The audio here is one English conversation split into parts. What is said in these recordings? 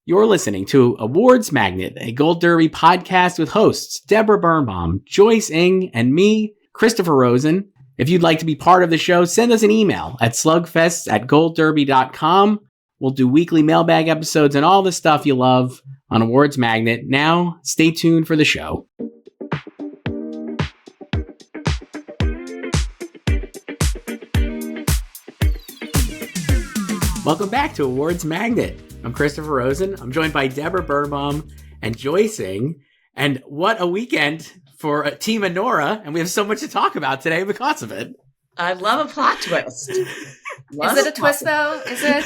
You're listening to Awards Magnet, a Gold Derby podcast with hosts Debra Birnbaum, Joyce Ng, and me, Christopher Rosen. If you'd like to be part of the show, send us an email at slugfests@goldderby.com. We'll do weekly mailbag episodes and all the stuff you love on Awards Magnet. Now, stay tuned for the show. Welcome back to Awards Magnet. I'm Christopher Rosen. I'm joined by Debra Birnbaum and Joyce Ng. And what a weekend for Team Anora. And we have so much to talk about today because of it. I love a plot twist. Is it a twist, though? Is it?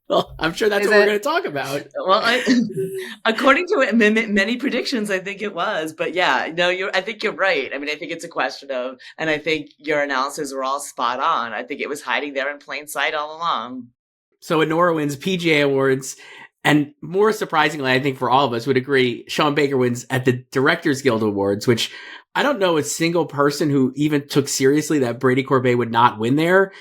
Well, I'm sure that's what we're going to talk about. Well, according to many predictions, I think it was. But yeah, no, I think you're right. I mean, I think it's a question of, and I think your analysis were all spot on. I think it was hiding there in plain sight all along. So Anora wins PGA Awards, and more surprisingly, I think for all of us would agree, Sean Baker wins at the Directors Guild Awards, which I don't know a single person who even took seriously that Brady Corbet would not win there.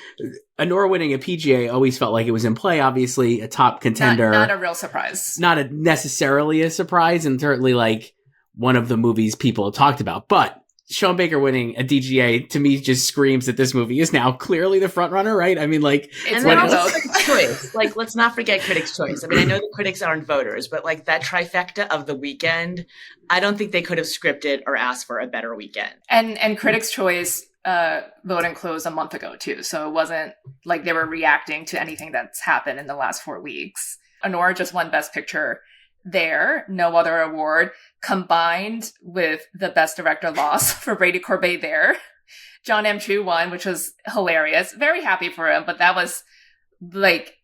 Anora winning a PGA always felt like it was in play, obviously a top contender. Not a real surprise. Not necessarily a surprise, and certainly like one of the movies people have talked about, but Sean Baker winning a DGA to me just screams that this movie is now clearly the front runner, right? I mean, like, it's one of those. Critics' choice. Like, let's not forget Critics' Choice. I mean, I know the critics aren't voters, but like that trifecta of the weekend, I don't think they could have scripted or asked for a better weekend. And Critics' Choice voting closed a month ago too, so it wasn't like they were reacting to anything that's happened in the last 4 weeks. Anora just won Best Picture there, no other award, combined with the Best Director loss for Brady Corbet there. John M. Chu won, which was hilarious. Very happy for him, but that was like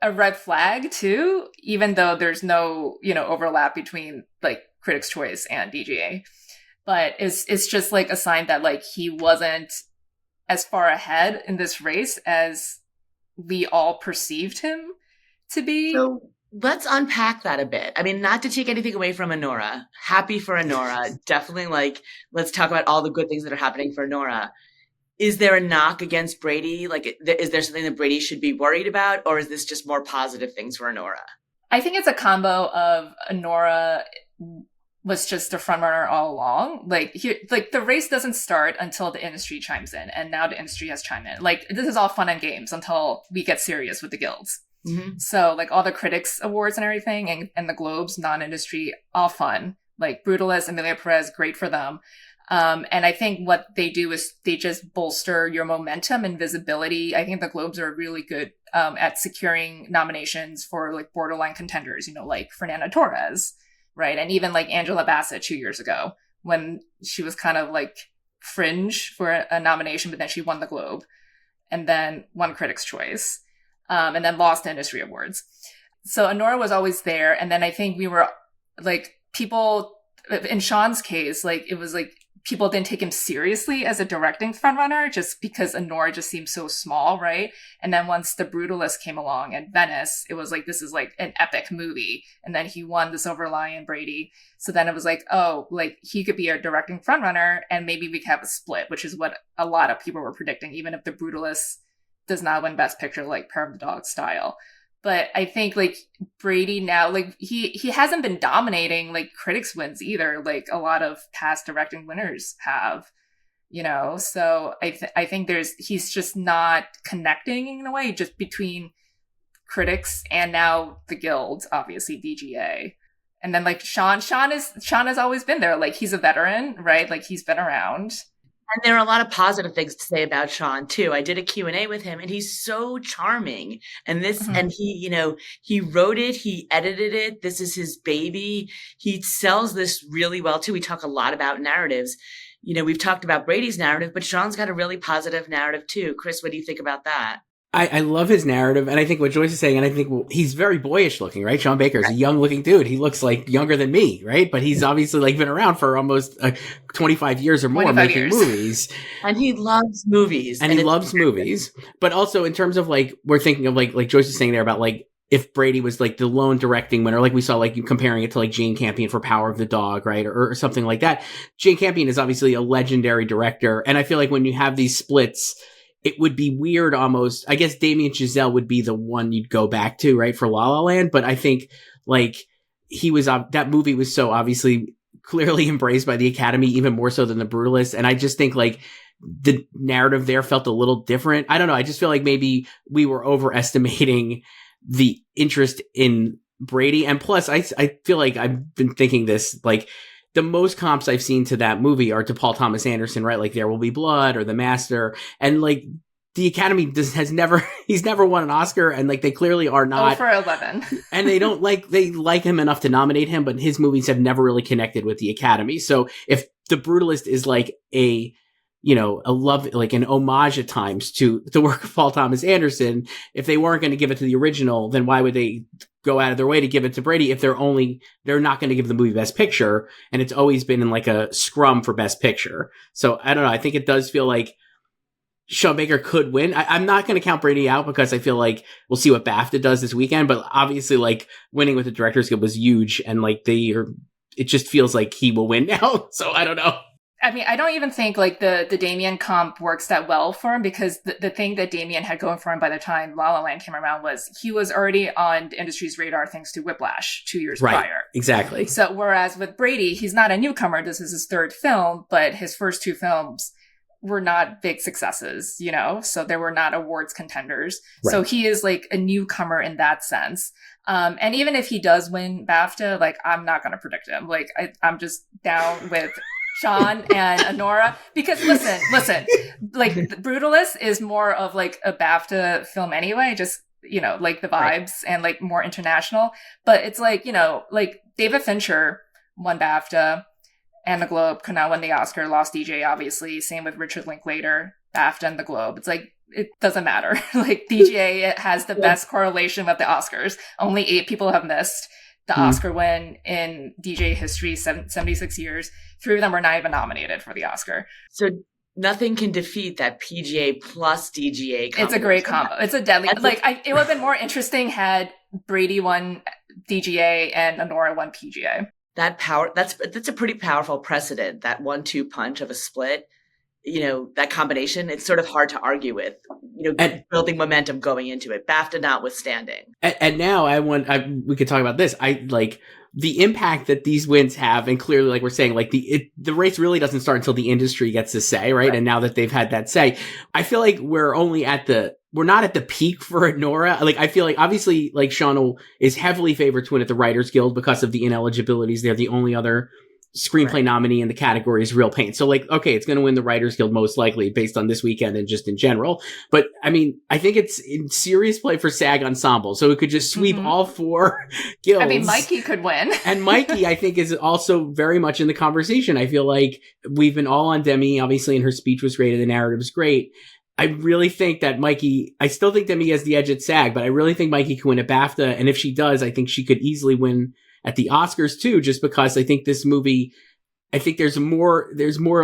a red flag too, even though there's no, overlap between like Critics' Choice and DGA. But it's just like a sign that like he wasn't as far ahead in this race as we all perceived him to be. So let's unpack that a bit. I mean, not to take anything away from Anora. Happy for Anora. Definitely, like, let's talk about all the good things that are happening for Anora. Is there a knock against Brady? Like, is there something that Brady should be worried about? Or is this just more positive things for Anora? I think it's a combo of Anora was just the front runner all along. Like, the race doesn't start until the industry chimes in. And now the industry has chimed in. Like, this is all fun and games until we get serious with the guilds. Mm-hmm. So like all the critics awards and everything and the Globes, non-industry, all fun. Like Brutalist, Emilia Perez, great for them. And I think what they do is they just bolster your momentum and visibility. I think the Globes are really good at securing nominations for like borderline contenders, like Fernanda Torres, right? And even like Angela Bassett 2 years ago when she was kind of like fringe for a nomination, but then she won the Globe and then won Critics' Choice. And then lost the industry awards. So Anora was always there. And then I think we were like people in Sean's case, like it was like people didn't take him seriously as a directing frontrunner just because Anora just seemed so small, right? And then once The Brutalist came along at Venice, it was like, this is like an epic movie. And then he won the Silver Lion, Brady. So then it was like, oh, like he could be a directing frontrunner and maybe we could have a split, which is what a lot of people were predicting, even if The Brutalist does not win Best Picture like Power of the Dog style. But I think like Brady now, like he hasn't been dominating like critics wins either, like a lot of past directing winners have, So I think he's just not connecting in a way just between critics and now the guild, obviously DGA. And then like Sean has always been there. Like he's a veteran, right? Like he's been around. And there are a lot of positive things to say about Sean too. I did a Q&A with him and he's so charming. And and he, he wrote it, he edited it. This is his baby. He sells this really well too. We talk a lot about narratives. We've talked about Brady's narrative, but Sean's got a really positive narrative too. Chris, what do you think about that? I love his narrative, and I think what Joyce is saying, and I think he's very boyish looking, right? Sean Baker is a young looking dude. He looks like younger than me, right? But he's obviously like been around for almost 25 years or more making movies. And he loves movies. And he loves movies. But also in terms of like, we're thinking of like Joyce is saying there about like, if Brady was like the lone directing winner, like we saw like you comparing it to like Jane Campion for Power of the Dog, right? Or something like that. Jane Campion is obviously a legendary director. And I feel like when you have these splits, it would be weird almost. I guess Damien Chazelle would be the one you'd go back to, right, for La La Land. But I think like he was, that movie was so obviously clearly embraced by the Academy, even more so than The Brutalist. And I just think like the narrative there felt a little different. I don't know. I just feel like maybe we were overestimating the interest in Brady. And plus, I feel like I've been thinking this, like, the most comps I've seen to that movie are to Paul Thomas Anderson, right? Like There Will Be Blood or The Master. And like the Academy he's never won an Oscar, and like they clearly are not. 0 for 11. And they like him enough to nominate him, but his movies have never really connected with the Academy. So if The Brutalist is like a love, like an homage at times to the work of Paul Thomas Anderson, if they weren't going to give it to the original, then why would they go out of their way to give it to Brady if they're not going to give the movie Best Picture? And it's always been in like a scrum for Best Picture. So I don't know. I think it does feel like Sean Baker could win. I'm not going to count Brady out because I feel like we'll see what BAFTA does this weekend, but obviously like winning with the Directors Guild was huge, and like it just feels like he will win now. So I don't know. I mean, I don't even think like the Damien comp works that well for him, because the thing that Damien had going for him by the time La La Land came around was he was already on the industry's radar thanks to Whiplash 2 years prior. Exactly. So whereas with Brady, he's not a newcomer. This is his third film, but his first 2 films were not big successes, so they were not awards contenders. Right. So he is like a newcomer in that sense. And even if he does win BAFTA, like I'm not going to predict him. Like I'm just down with Sean and Anora, because listen, like The Brutalist is more of like a BAFTA film anyway, just, like the vibes and like more international. But it's like, like David Fincher won BAFTA and the Globe, could not win the Oscar, lost DJ, obviously. Same with Richard Linklater, BAFTA and the Globe. It's like, it doesn't matter. Like DGA has the best correlation with the Oscars. Only 8 people have missed the Oscar win in DJ history, 76 years. 3 of them were not even nominated for the Oscar. So nothing can defeat that PGA plus DGA combo. It's a great combo. It's a deadly. It would have been more interesting had Brady won DGA and Anora won PGA. That's a pretty powerful precedent, that 1-2 punch of a split. That combination, it's sort of hard to argue with, building momentum going into it, BAFTA notwithstanding. And now we could talk about this. I like the impact that these wins have. And clearly, like we're saying, like the race really doesn't start until the industry gets to say, right? And now that they've had that say, I feel like we're not at the peak for Anora. Like, I feel like obviously like Sean is heavily favored to win at the Writers Guild because of the ineligibilities. They're the only other screenplay nominee in the category is Real Pain. So like, okay, it's going to win the Writers Guild most likely based on this weekend and just in general. But I mean, I think it's in serious play for SAG Ensemble. So it could just sweep all 4 guilds. I mean, Mikey could win. And Mikey, I think, is also very much in the conversation. I feel like we've been all on Demi, obviously, and her speech was great and the narrative was great. I really think that I still think Demi has the edge at SAG, but I really think Mikey can win at BAFTA. And if she does, I think she could easily win at the Oscars too, just because I think this movie, there's more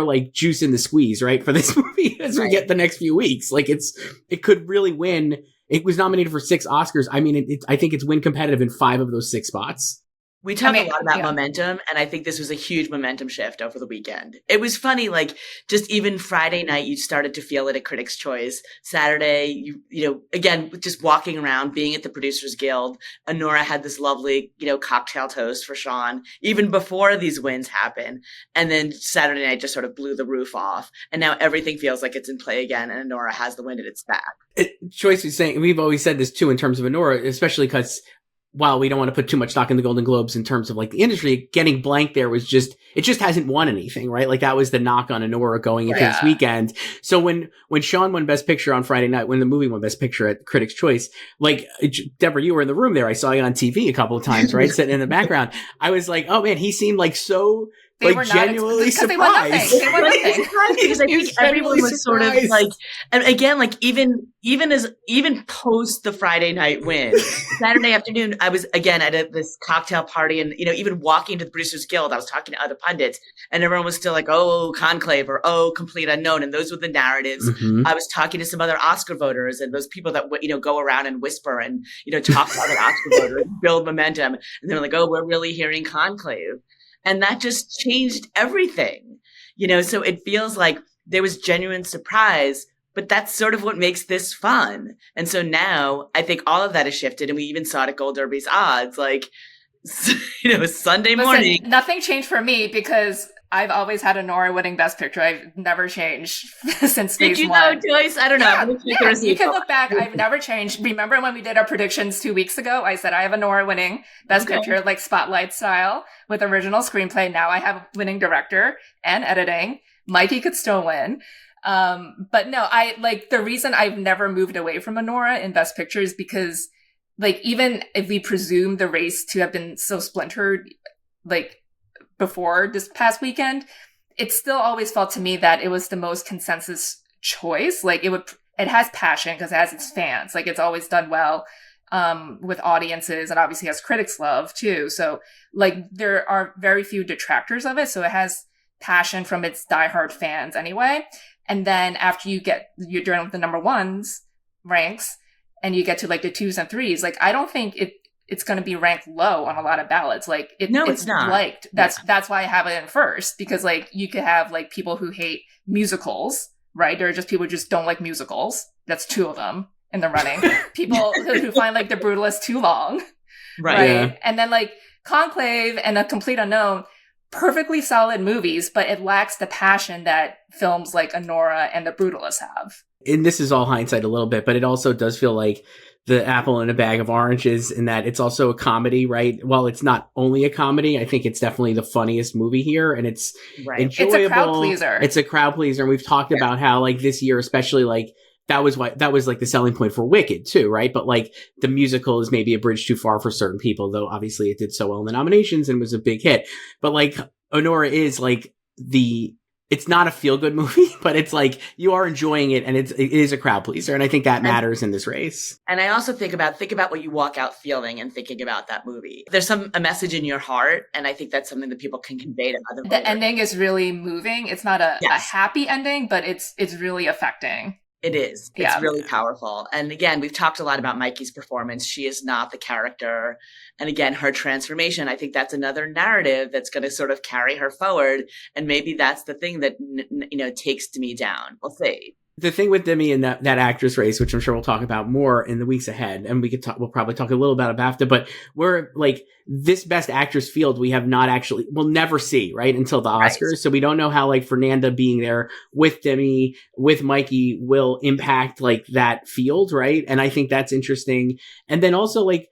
like juice in the squeeze, right? For this movie as we get the next few weeks. Like it could really win. It was nominated for 6 Oscars. I mean, I think it's win competitive in 5 of those 6 spots. We talk a lot about momentum, and I think this was a huge momentum shift over the weekend. It was funny, like just even Friday night, you started to feel it at Critics' Choice. Saturday, again, just walking around, being at the Producers Guild. Anora had this lovely, cocktail toast for Sean, even before these wins happen. And then Saturday night just sort of blew the roof off. And now everything feels like it's in play again, and Anora has the wind at its back. Joyce was saying, we've always said this too in terms of Anora, especially because while we don't want to put too much stock in the Golden Globes in terms of like the industry, getting blank there was it just hasn't won anything, right? Like that was the knock on Anora going into this weekend. So when Sean won Best Picture on Friday night, when the movie won Best Picture at Critics' Choice, like Debra, you were in the room there. I saw you on TV a couple of times, right? Sitting in the background. I was like, oh man, he seemed like so genuinely surprised. They won nothing. Because I think everyone was sort of like, and again, like even post the Friday night win, Saturday afternoon, I was again at this cocktail party, and even walking to the Producers Guild, I was talking to other pundits, and everyone was still like, "Oh, Conclave," or "Oh, Complete Unknown," and those were the narratives. Mm-hmm. I was talking to some other Oscar voters, and those people that go around and whisper and talk to other Oscar voters, build momentum, and they're like, "Oh, we're really hearing Conclave." And that just changed everything, so it feels like there was genuine surprise, but that's sort of what makes this fun. And so now I think all of that has shifted, and we even saw it at Gold Derby's odds. Like, Sunday morning. Nothing changed for me because I've always had Anora winning Best Picture. I've never changed since phase Did you one. know, Joyce? I don't know. Yeah, you can look back. I've never changed. Remember when we did our predictions 2 weeks ago? I said I have Anora winning Best Picture, like Spotlight style with original screenplay. Now I have winning director and editing. Mikey could still win. But no, the reason I've never moved away from Anora in Best Picture is because, like, even if we presume the race to have been so splintered, like, before this past weekend, it still always felt to me that it was the most consensus choice. Like, it has passion because it has its fans. Like, it's always done well with audiences, and obviously has critics love too. So, like, there are very few detractors of it. So it has passion from its diehard fans anyway. And then after you're done with the number ones ranks and you get to like the 2s and 3s, like, I don't think it's going to be ranked low on a lot of ballots. Like, it's not liked. That's why I have it in first, because, like, you could have like people who hate musicals, right? There are just people who just don't like musicals. That's 2 of them in the running. People who find like The Brutalist too long, right? Yeah. And then like Conclave and A Complete Unknown, perfectly solid movies, but it lacks the passion that films like Anora and The Brutalist have. And this is all hindsight a little bit, but it also does feel like the apple in a bag of oranges in that it's also a comedy, right? Well, it's not only a comedy. I think it's definitely the funniest movie here, and it's enjoyable. It's a crowd pleaser. It's a crowd pleaser. And we've talked about how, like, this year, especially, like, that was like the selling point for Wicked too, right? But like, the musical is maybe a bridge too far for certain people, though obviously it did so well in the nominations and was a big hit. But like, Anora is like it's not a feel-good movie, but it's like, you are enjoying it, and it is a crowd pleaser, and I think that matters in this race. And I also think about what you walk out feeling and thinking about that movie. There's a message in your heart, and I think that's something that people can convey to other people. The ending is really moving. It's not a happy ending, but it's really affecting. It is. It's really powerful. And again, we've talked a lot about Mikey's performance. She is not the character. And again, her transformation, I think that's another narrative that's going to sort of carry her forward. And maybe that's the thing that, takes Demi down. We'll see. The thing with Demi in that actress race, which I'm sure we'll talk about more in the weeks ahead, and we'll probably talk a little about BAFTA, but we're like, this Best Actress field we'll never see, right, until the Oscars. Right. So we don't know how, like, Fernanda being there with Demi, with Mikey will impact, like, that field, right? And I think that's interesting. And then also, like,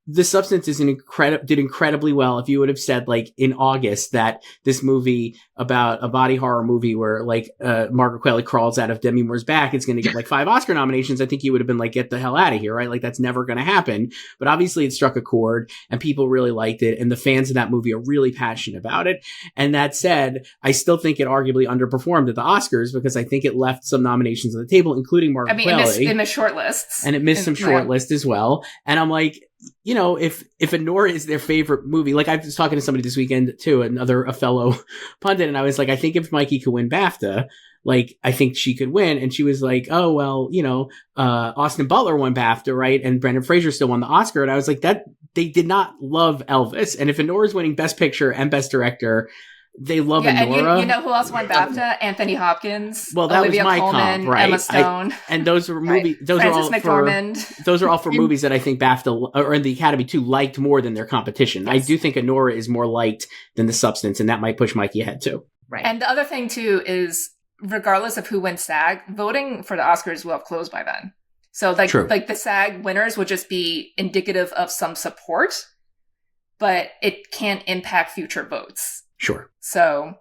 The Substance did incredibly well. If you would have said, like, in August that this movie about a body horror movie where, like, Margaret Qualley crawls out of Demi Moore's back, it's going to get like 5 Oscar nominations, I think you would have been like, get the hell out of here, right? Like, that's never going to happen. But obviously it struck a chord and people really liked it, and the fans of that movie are really passionate about it. And that said, I still think it arguably underperformed at the Oscars because I think it left some nominations on the table, including Margaret Qualley. It missed shortlists. And it missed some shortlists as well. And I'm like, if Anora is their favorite movie, like, I was talking to somebody this weekend too, a fellow pundit, and I was like, I think if Mikey could win BAFTA, like, I think she could win. And she was like, oh, well, Austin Butler won BAFTA, right? And Brendan Fraser still won the Oscar. And I was like, that they did not love Elvis. And if Anora's winning Best Picture and Best Director, they love Anora. And you know who else won BAFTA? Anthony Hopkins. Well, that Olivia was my Colman, comp, right? Emma Stone. And those were movies. Those are all for movies that I think BAFTA or the Academy too liked more than their competition. Yes. I do think Anora is more liked than The Substance, and that might push Mikey ahead too. Right. And the other thing too is, regardless of who wins SAG, voting for the Oscars will have closed by then. So like the SAG winners will just be indicative of some support, but it can't impact future votes. Sure. So,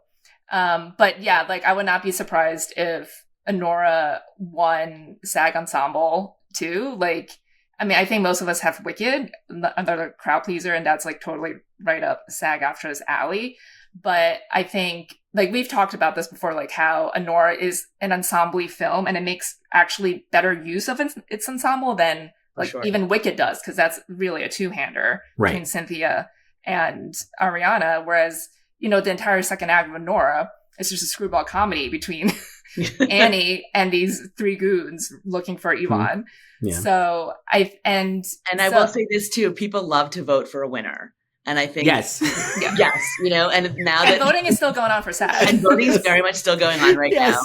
but yeah, like, I would not be surprised if Anora won SAG Ensemble too. Like, I mean, I think most of us have Wicked, another crowd pleaser, and that's like totally right up SAG-AFTRA's alley. But I think, like, we've talked about this before, like how Anora is an ensemble film, and it makes actually better use of its ensemble than even Wicked does, because that's really a two-hander between Cynthia and Ariana, whereas, the entire second act of Anora is just a screwball comedy between Annie and these 3 goons looking for Yvonne. Yeah. So I will say this too: people love to vote for a winner. And I think yes, and now that voting is still going on for SAG, and voting is very much still going on right now.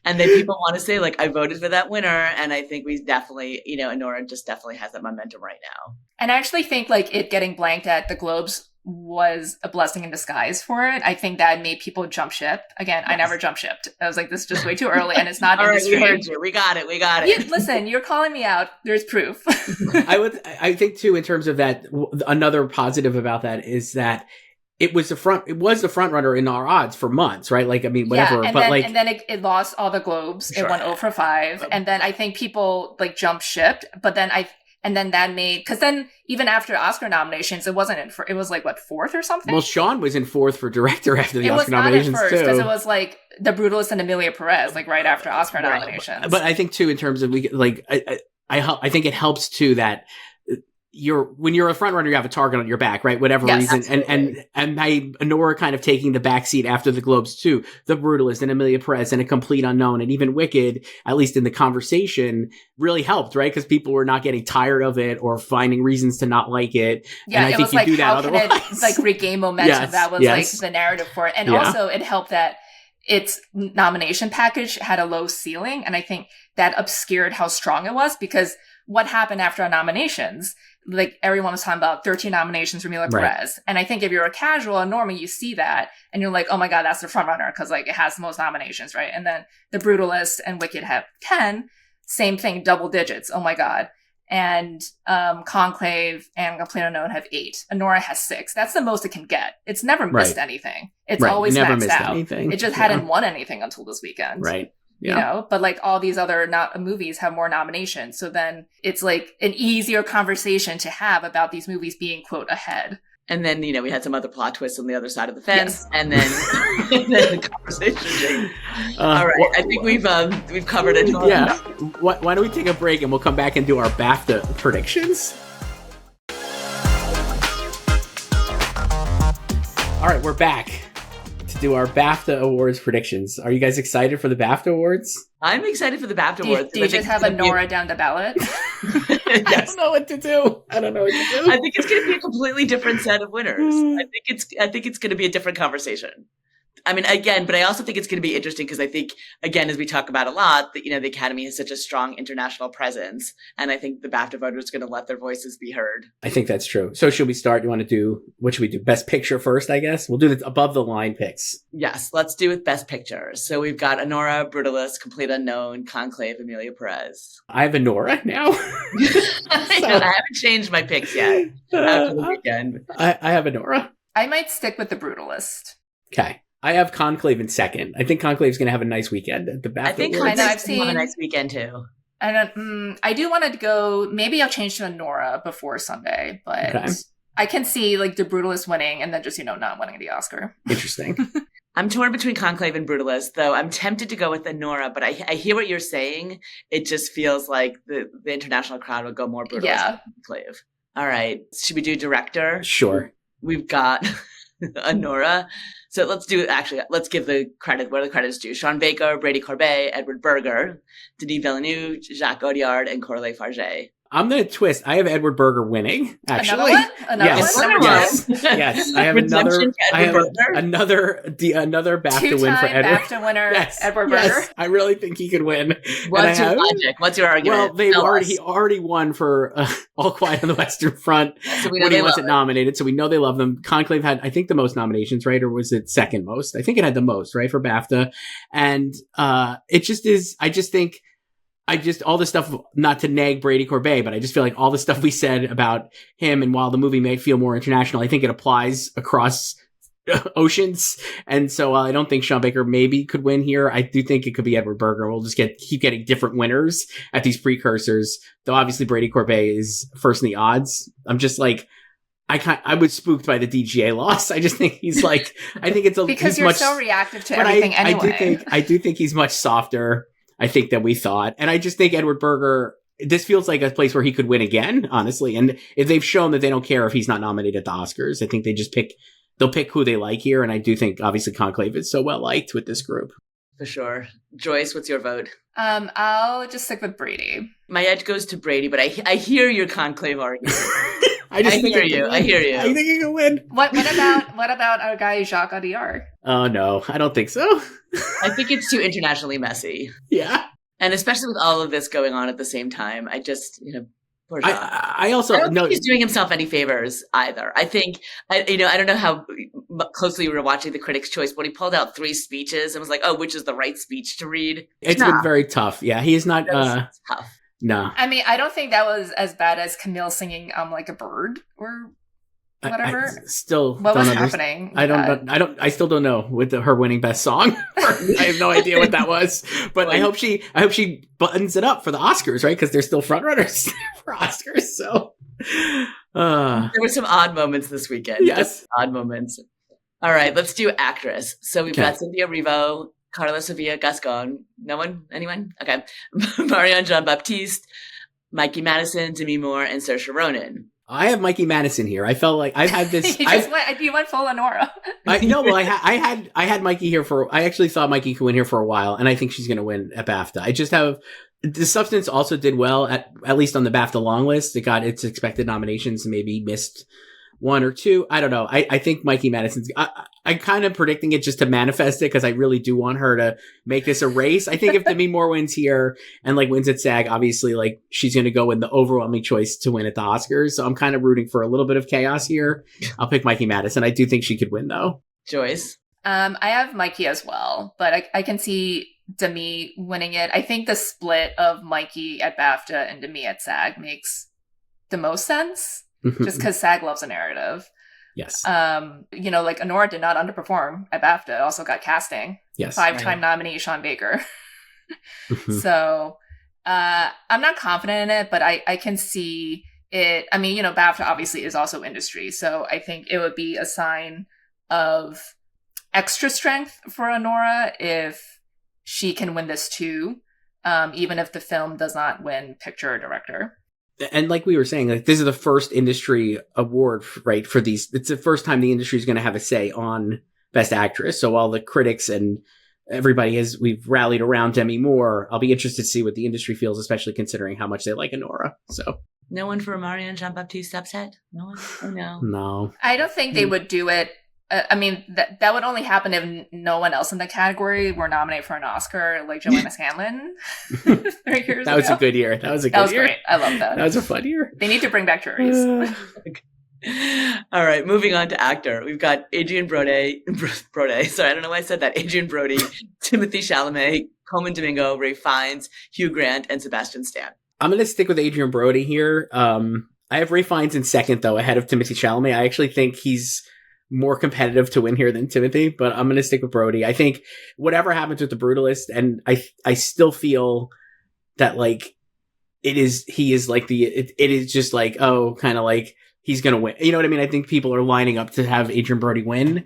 And then people want to say, like, I voted for that winner. And I think we definitely, Anora just definitely has that momentum right now. And I actually think like it getting blanked at the Globes was a blessing in disguise for it. I think that made people jump ship. Again, yes. I never jump shipped. I was like, this is just way too early and it's not All industry. Right, we heard you. We got it. Listen, you're calling me out. There's proof. I think too, in terms of that, another positive about that is that it was the front runner in our odds for months, right? Like, I mean, whatever. Yeah, and then it lost all the Globes. Sure. It went 0 for 5. And then I think people like jumped shipped, but then that made, because then even after Oscar nominations, it wasn't it was like what, 4th or something? Well, Sean was in 4th for director after the Oscar nominations too. It was not at first because it was like The Brutalist and Emilia Perez, like right after Oscar nominations. But I think too, in terms of I think it helps too that when you're a front runner, you have a target on your back, right? Whatever reason. Absolutely. And Anora kind of taking the backseat after the Globes too. The Brutalist and Emilia Perez and A Complete Unknown and even Wicked, at least in the conversation, really helped, right? Because people were not getting tired of it or finding reasons to not like it. Yeah, and I think you do that otherwise. It, like regain momentum. That was like the narrative for it. And also it helped that its nomination package had a low ceiling. And I think that obscured how strong it was, because what happened after our nominations? Like everyone was talking about 13 nominations for Emilia Perez. And I think if you're a casual and normally you see that and you're like, oh my God, that's the front runner because like it has the most nominations, right? And then The Brutalist and Wicked have 10, same thing, double digits. Oh my God. And Conclave and Complete Unknown have 8. Anora has 6. That's the most it can get. It's never missed anything. It's always maxed out. Anything. It just hadn't won anything until this weekend. Right. Yeah. But like all these other movies have more nominations. So then it's like an easier conversation to have about these movies being, quote, ahead. And then, we had some other plot twists on the other side of the fence. Yes. And then the conversation changed. All right. I think we've covered it. Yeah. Why don't we take a break and we'll come back and do our BAFTA predictions? All right, we're back to do our BAFTA Awards predictions. Are you guys excited for the BAFTA Awards? I'm excited for the BAFTA Awards. Do you just have Anora down the ballot? Yes. I don't know what to do. I think it's going to be a completely different set of winners. I think it's going to be a different conversation. I mean, again, but I also think it's going to be interesting because I think, again, as we talk about a lot, that, the Academy has such a strong international presence. And I think the BAFTA voters are going to let their voices be heard. I think that's true. So should we start? You want to do, what should we do? Best Picture first, I guess? We'll do the above the line picks. Yes, let's do with Best Picture. So we've got Anora, Brutalist, Complete Unknown, Conclave, Emilia Perez. I have Anora now. I haven't changed my picks yet after the weekend. I have Anora. I might stick with the Brutalist. Okay. I have Conclave in second. I think Conclave's going to have a nice weekend at the BAFTA I think Conclave's going to have a nice weekend too. I do want to go, maybe I'll change to Anora before Sunday, but I can see like the Brutalist winning and then just, not winning the Oscar. Interesting. I'm torn between Conclave and Brutalist, though I'm tempted to go with Anora, but I hear what you're saying. It just feels like the international crowd would go more Brutalist than Conclave. All right. Should we do director? Sure. We've got Anora. So let's give the credit where the credit is due. Sean Baker, Brady Corbet, Edward Berger, Denis Villeneuve, Jacques Audiard, and Corley Farge. I'm going to twist. I have Edward Berger winning, actually. Another one? Yes. I have another BAFTA win for Edward. BAFTA winner, Edward Berger. Yes. I really think he could win. What's your logic? What's your argument? Well, he already won for All Quiet on the Western Front when he wasn't nominated, so we know they love them. Conclave had, I think, the most nominations, right? Or was it second most? I think it had the most, right, for BAFTA. And it just is, all the stuff, not to nag Brady Corbet, but I just feel like all the stuff we said about him, and while the movie may feel more international, I think it applies across oceans. And so I don't think Sean Baker maybe could win here. I do think it could be Edward Berger. We'll just keep getting different winners at these precursors, though obviously Brady Corbet is first in the odds. I'm just like, I was spooked by the DGA loss. I just think he's like, I think it's because you're so reactive to everything anyway. I do think he's much softer, I think, that we thought. And I just think Edward Berger, this feels like a place where he could win again, honestly. And if they've shown that they don't care if he's not nominated at the Oscars, I think they'll pick who they like here. And I do think, obviously, Conclave is so well liked with this group. For sure. Joyce, what's your vote? I'll just stick with Brady. My edge goes to Brady, but I hear your Conclave argument. I hear you. I hear you. I think he can win. What about our guy Jacques Audiard? Oh no, I don't think so. I think it's too internationally messy. Yeah. And especially with all of this going on at the same time, I just, poor Jacques. I also I don't know think he's doing himself any favors either. I think, I don't know how closely we were watching the Critics' Choice, but he pulled out 3 speeches and was like, oh, which is the right speech to read? it's been very tough. Yeah, he's not. It's tough. No. I mean, I don't think that was as bad as Camille singing "I'm Like a Bird" or whatever. I still what don't was understand. happening? I still don't know with her winning best song. I have no idea what that was, but I hope she buttons it up for the Oscars, right? Because they're still front runners for Oscars. So there were some odd moments this weekend. Yes, just odd moments. All right, let's do actress. So we've got Cynthia Erivo, Carla Sofia Gascon. No one? Anyone? Okay. Marianne Jean-Baptiste, Mikey Madison, Demi Moore, and Saoirse Ronan. I have Mikey Madison here. I felt like I've had this. you went full Anora. I had Mikey here I actually thought Mikey could win here for a while, and I think she's going to win at BAFTA. I just have The Substance also did well at least on the BAFTA long list. It got its expected nominations and maybe missed 1 or 2. I don't know. I think Mikey Madison's. I'm kind of predicting it just to manifest it because I really do want her to make this a race. I think if Demi Moore wins here and wins at SAG, obviously she's going to go in the overwhelming choice to win at the Oscars. So I'm kind of rooting for a little bit of chaos here. I'll pick Mikey Madison. I do think she could win though. Joyce. I have Mikey as well, but I can see Demi winning it. I think the split of Mikey at BAFTA and Demi at SAG makes the most sense. Just because SAG loves a narrative. Yes. Anora did not underperform at BAFTA. It also got casting. Yes. 5-time nominee Sean Baker. So I'm not confident in it, but I can see it. I mean, BAFTA obviously is also industry. So I think it would be a sign of extra strength for Anora if she can win this too, even if the film does not win picture or director. And like we were saying, this is the first industry award, right? For these, it's the first time the industry is going to have a say on Best Actress. So all the critics and everybody we've rallied around Demi Moore. I'll be interested to see what the industry feels, especially considering how much they like Anora. So no one for Marianne Jean-Baptiste upset? No one? Oh no. No. I don't think they would do it. I mean, that would only happen if no one else in the category were nominated for an Oscar, like Joanna Scanlon 3 years ago. Was a good year. That was great. I love that. That was a fun year. They need to bring back juries. All right, moving on to actor. We've got Adrian Brody. Sorry, I don't know why I said that. Adrian Brody, Timothée Chalamet, Coleman Domingo, Ralph Fiennes, Hugh Grant, and Sebastian Stan. I'm going to stick with Adrian Brody here. I have Ralph Fiennes in second, though, ahead of Timothée Chalamet. I actually think he's more competitive to win here than Timothy, but I'm going to stick with Brody. I think whatever happens with The Brutalist, and I still feel that it is just kind of he's going to win. You know what I mean? I think people are lining up to have Adrian Brody win.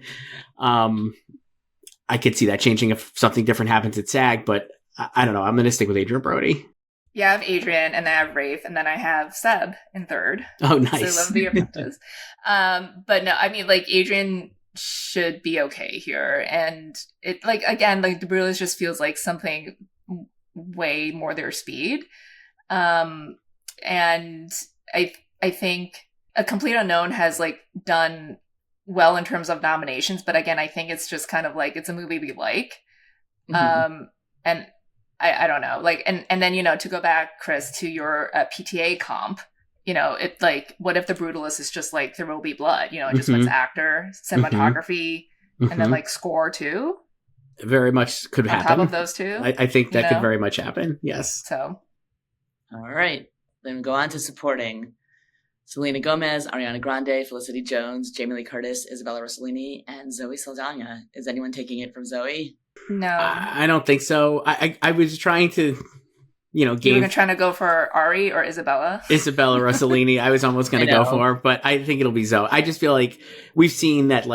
I could see that changing if something different happens at SAG, but I don't know. I'm going to stick with Adrian Brody. Yeah, I have Adrian, and then I have Rafe, and then I have Seb in third. Oh, nice. So I love the Apprentice. But no, I mean, Adrian should be okay here. And it, again, The Brutalist just feels like something way more their speed. And I think A Complete Unknown has, done well in terms of nominations. But again, I think it's just kind of it's a movie we like. And I don't know, and then, to go back, Chris, to your PTA comp, what if The Brutalist is just There Will Be Blood, it just wins actor, cinematography, and then score too? Very much could happen. On top of those two? I think that could very much happen, yes. So. All right, then go on to supporting. Selena Gomez, Ariana Grande, Felicity Jones, Jamie Lee Curtis, Isabella Rossellini, and Zoe Saldana. Is anyone taking it from Zoe? No. I don't think so. I was trying to, You were trying to go for Ari or Isabella? Isabella Rossellini. I was almost going to go for, but I think it'll be Zoe. I just feel like we've seen that,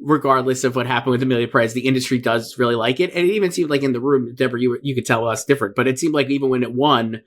regardless of what happened with Amelia Perez, the industry does really like it. And it even seemed in the room, Deborah, you could tell us different, but it seemed even when it won,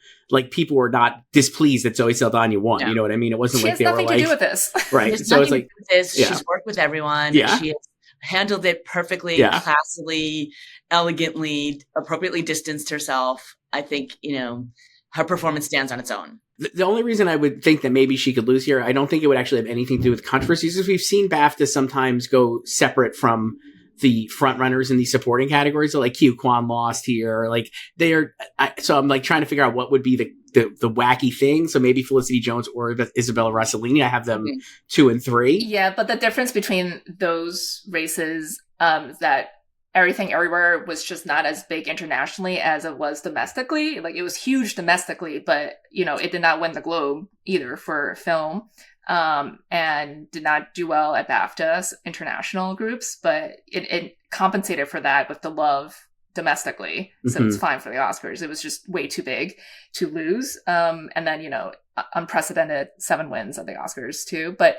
people were not displeased that Zoe Saldana won. Yeah. You know what I mean? It wasn't they were She has nothing to do with this. Right. So it's She's worked with everyone. Yeah. She has handled it perfectly, classily, elegantly, appropriately distanced herself. I think, her performance stands on its own. The only reason I would think that maybe she could lose here, I don't think it would actually have anything to do with controversies, because we've seen BAFTA sometimes go separate from the front runners in these supporting categories. So like Q Kwan lost here, like so I'm like trying to figure out what would be the wacky thing. So maybe Felicity Jones or Isabella Rossellini. I have them 2 and 3. Yeah, but the difference between those races, that Everything Everywhere was just not as big internationally as it was domestically. Like, it was huge domestically, but, it did not win the Globe either for film, and did not do well at BAFTA's international groups, but it compensated for that with the love domestically. So it's fine for the Oscars. It was just way too big to lose. And then, unprecedented 7 wins at the Oscars too. But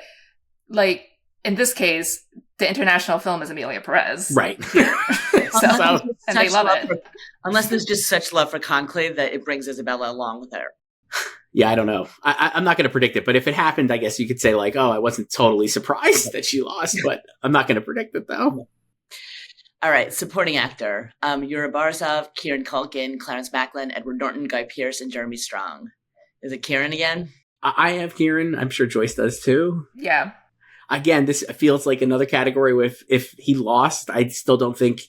like, in this case, the international film is Emilia Perez. Right. And they love it. Unless there's just such love for Conclave that it brings Isabella along with her. Yeah, I don't know. I'm not going to predict it, but if it happened, I guess you could say like, oh, I wasn't totally surprised that she lost, but I'm not going to predict it though. All right, supporting actor. Yura Borisov, Kieran Culkin, Clarence Macklin, Edward Norton, Guy Pearce, and Jeremy Strong. Is it Kieran again? I have Kieran. I'm sure Joyce does too. Yeah. Again, this feels like another category with if he lost, I still think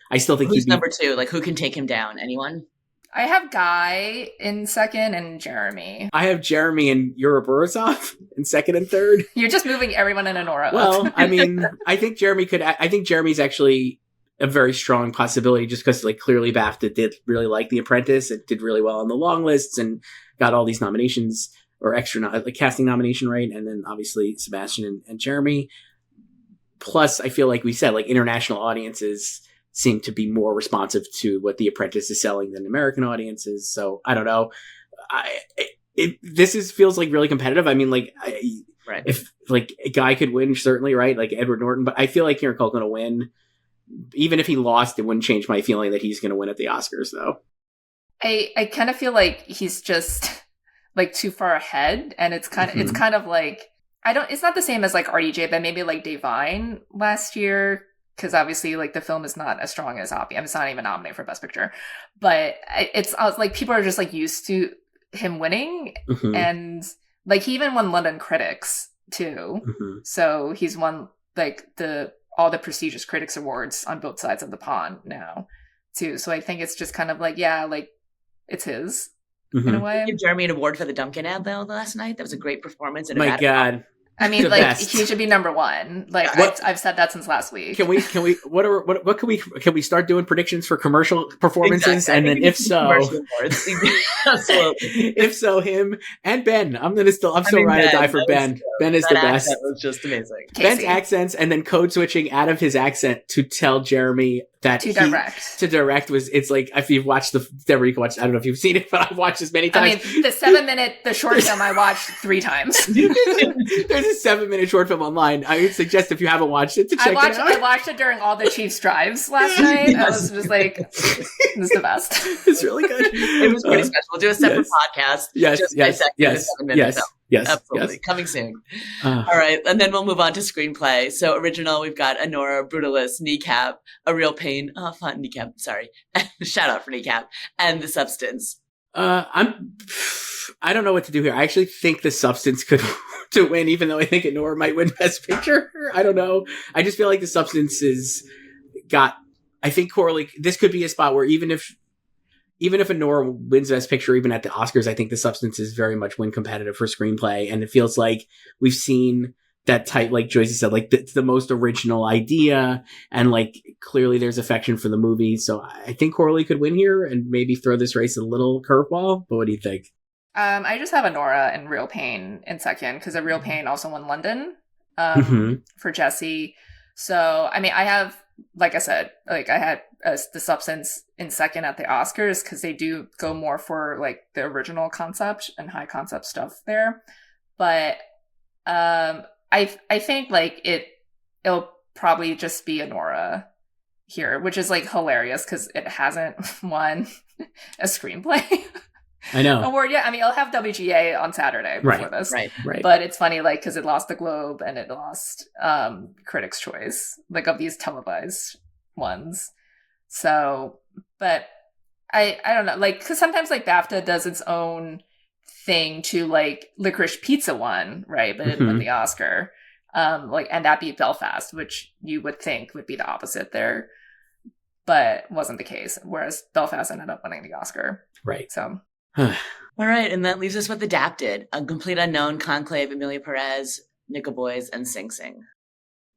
who's number 2? Like, who can take him down? Anyone? I have Guy in second and Jeremy. I have Jeremy and Yura Borisov in second and third. You're just moving everyone in Anora. Well, I mean, I think Jeremy's actually a very strong possibility, just because like clearly BAFTA did really like The Apprentice. It did really well on the long lists and got all these nominations or extra like casting nomination, right? And then obviously Sebastian and Jeremy. Plus, I feel like we said like international audiences seem to be more responsive to what The Apprentice is selling than American audiences. So I don't know. Feels like really competitive. I mean, like right. If like a guy could win, certainly, right? Like Edward Norton, but I feel like Kieran Culkin will win. Even if he lost, it wouldn't change my feeling that he's going to win at the Oscars, though. I kind of feel like he's just like too far ahead, and it's kind of like it's not the same as like RDJ, but maybe like Devine last year, because obviously like the film is not as strong as Oppie. It's not even nominated for Best Picture, but I was like people are just like used to him winning, and like he even won London Critics too, so he's won like all the prestigious critics awards on both sides of the pond now too. So I think it's just kind of like, yeah, like it's his in a way. Give Jeremy an award for the Dunkin' ad though last night. That was a great performance. And my God. I mean, like best. He should be number 1. Like I've said that since last week. Can we can we start doing predictions for commercial performances? Exactly. And then if so, him and Ben. I'm so ride or die for Ben. Ben is the best. That was just amazing. Ben's accents and then code switching out of his accent to tell Jeremy that to direct was, it's like, if you've watched Debra, you can watch, I don't know if you've seen it, but I've watched this many times. I mean, the 7-minute short film I watched 3 times. There's a 7-minute short film online. I would suggest if you haven't watched it to check it out. I watched it during all the Chiefs drives last night. Yes. I was just like, this is the best. It's really good. It was pretty special. We'll do a separate podcast. Yes. Yes, absolutely. Coming soon. All right. And then we'll move on to screenplay. So original, we've got Anora, Brutalist, Kneecap, A Real Pain. Oh, fun. Kneecap. Sorry. Shout out for Kneecap. And The Substance. I don't know what to do here. I actually think The Substance could to win, even though I think Anora might win Best Picture. I don't know. I just feel like The Substance I think Coralie, this could be a spot where even if Anora wins Best Picture, even at the Oscars, I think The Substance is very much win competitive for screenplay. And it feels like we've seen that type, like Joyce said, like it's the most original idea. And like clearly there's affection for the movie. So I think Coralie could win here and maybe throw this race a little curveball. But what do you think? I just have Anora and Real Pain in second, because A Real Pain also won London for Jesse. So, I mean, I have, like I said, like I had The Substance in second at the Oscars, because they do go more for like the original concept and high concept stuff there. But I think like it'll probably just be Anora here, which is like hilarious because it hasn't won a screenplay I know award yet. I mean, it'll have WGA on Saturday before this, right. But it's funny, like, because it lost the Globe and it lost Critics' Choice, like of these televised ones. So, but I don't know, like, because sometimes like BAFTA does its own thing to like Licorice Pizza won, right? But it won the Oscar. And that beat Belfast, which you would think would be the opposite there, but wasn't the case. Whereas Belfast ended up winning the Oscar. Right. So. All right. And that leaves us with Adapted, A Complete Unknown, Conclave, Emilia Perez, Nickel Boys, and Sing Sing.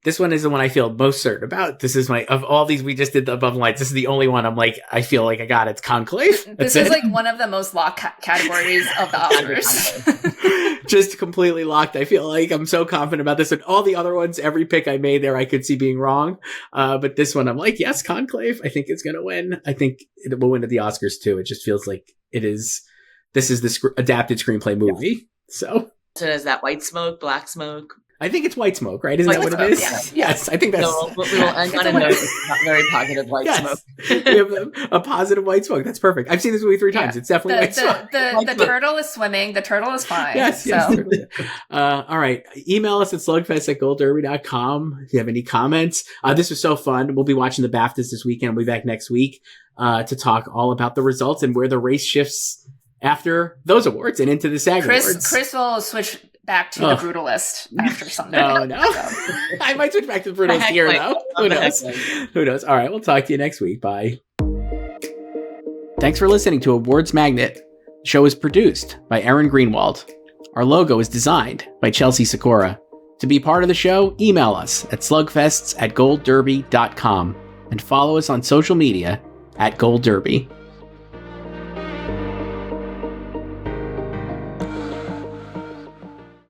This one is the one I feel most certain about. This is of all these we just did the above lines, this is the only one I'm like, I feel like I got it. It's Conclave. This is like one of the most locked categories of the Oscars. Just completely locked. I feel like I'm so confident about this. And all the other ones, every pick I made there, I could see being wrong. But this one, I'm like, yes, Conclave. I think it's going to win. I think it will win at the Oscars too. It just feels like it is. This is the adapted screenplay movie. Yeah. So is that White Smoke, Black Smoke? I think it's White Smoke, right? Isn't that what it is? Yes, I think that's... No, we will end on a note. It's not very positive White Smoke. We have a positive White Smoke. That's perfect. I've seen this movie 3 times. It's definitely White Smoke. The turtle is swimming. The turtle is fine. Yes. All right. Email us at slugfest@goldderby.com if you have any comments. This was so fun. We'll be watching the BAFTAs this weekend. We'll be back next week to talk all about the results and where the race shifts after those awards and into the SAG Awards. Chris will switch back to the Brutalist after something. No. I might switch back to the Brutalist here, though. Who knows? All right, we'll talk to you next week. Bye. Thanks for listening to Awards Magnet. The show is produced by Aaron Greenwald. Our logo is designed by Chelsea Sikora. To be part of the show, email us at slugfests@goldderby.com and follow us on social media @goldderby.